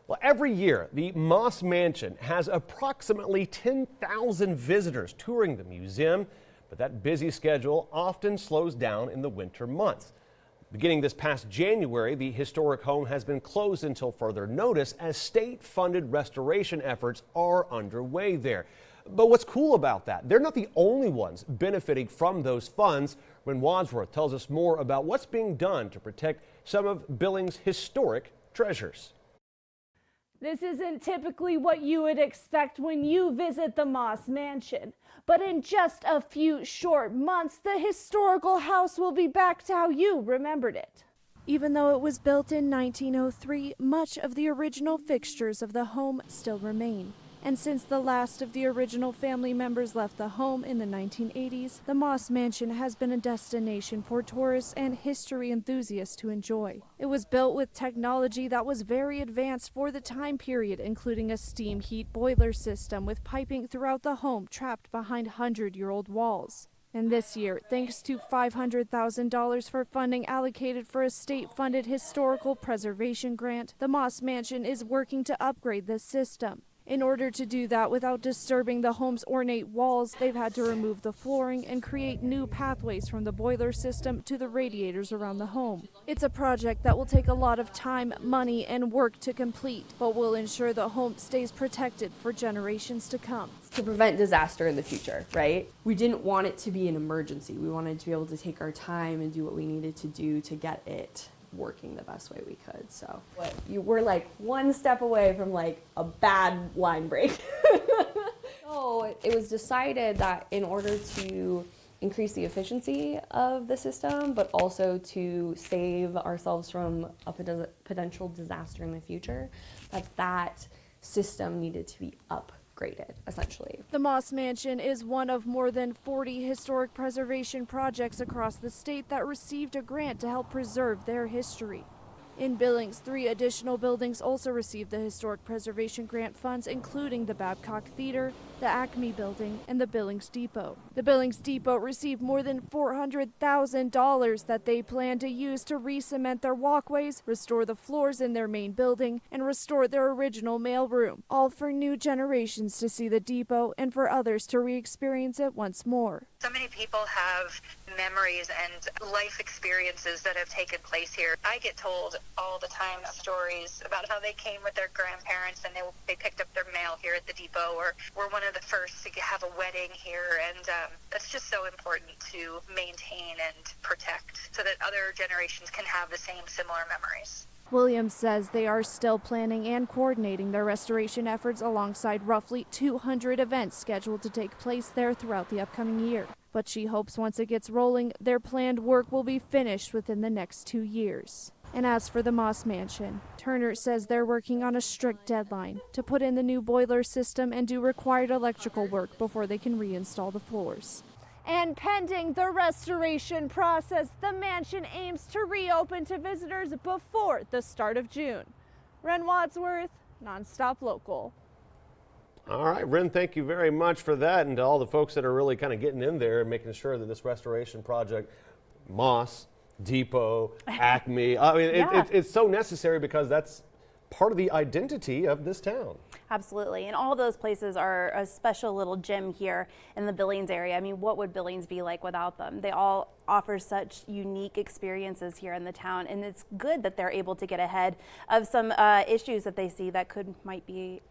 Well, every year, the Moss Mansion has approximately 10,000 visitors touring the museum, but that busy schedule often slows down in the winter months. Beginning this past January, the historic home has been closed until further notice as state-funded restoration efforts are underway there. But what's cool about that, they're not the only ones benefiting from those funds. Ren Wadsworth tells us more about what's being done to protect some of Billings' historic treasures. This isn't typically what you would expect when you visit the Moss Mansion, but in just a few short months, the historical house will be back to how you remembered it. Even though it was built in 1903, much of the original fixtures of the home still remain. And since the last of the original family members left the home in the 1980s, the Moss Mansion has been a destination for tourists and history enthusiasts to enjoy. It was built with technology that was very advanced for the time period, including a steam heat boiler system with piping throughout the home trapped behind 100-year-old walls. And this year, thanks to $500,000 for funding allocated for a state-funded historical preservation grant, the Moss Mansion is working to upgrade this system. In order to do that without disturbing the home's ornate walls, they've had to remove the flooring and create new pathways from the boiler system to the radiators around the home. It's a project that will take a lot of time, money, and work to complete, but will ensure the home stays protected for generations to come. To prevent disaster in the future, right? We didn't want it to be an emergency. We wanted to be able to take our time and do what we needed to do to get it working the best way we could. So you were like one step away from like a bad line break. So it was decided that in order to increase the efficiency of the system, but also to save ourselves from a potential disaster in the future, that system needed to be upgraded, essentially. The Moss Mansion is one of more than 40 historic preservation projects across the state that received a grant to help preserve their history. In Billings, 3 additional buildings also received the Historic Preservation Grant funds, including the Babcock Theater, the Acme Building, and the Billings Depot. The Billings Depot received more than $400,000 that they plan to use to re-cement their walkways, restore the floors in their main building, and restore their original mailroom, all for new generations to see the depot and for others to re-experience it once more. So many people have memories and life experiences that have taken place here. I get told all the time stories about how they came with their grandparents and they picked up their mail here at the depot, or were one of the first to have a wedding here, and that's just so important to maintain and protect so that other generations can have the same similar memories. Williams says they are still planning and coordinating their restoration efforts alongside roughly 200 events scheduled to take place there throughout the upcoming year. But she hopes once it gets rolling, their planned work will be finished within the next 2 years. And as for the Moss Mansion, Turner says they're working on a strict deadline to put in the new boiler system and do required electrical work before they can reinstall the floors. And pending the restoration process, the mansion aims to reopen to visitors before the start of June. Ren Wadsworth, Nonstop Local. All right, Ren, thank you very much for that, and to all the folks that are really kind of getting in there and making sure that this restoration project, Moss, Depot, Acme, I mean, it's so necessary because that's part of the identity of this town. Absolutely, and all those places are a special little gem here in the Billings area. I mean, what would Billings be like without them? They all offer such unique experiences here in the town, and it's good that they're able to get ahead of some issues that they see that might be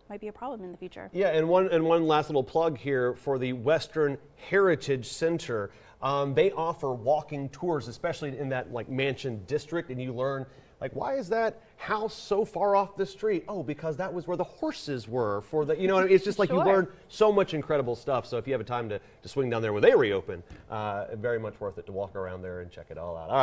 a problem in the future. Yeah, and one last little plug here for the Western Heritage Center. They offer walking tours, especially in that like mansion district, and you learn like, why is that house so far off the street? Oh, because that was where the horses were for the, you know, it's just like you learn so much incredible stuff. So if you have a time to swing down there when they reopen, very much worth it to walk around there and check it all out. All right.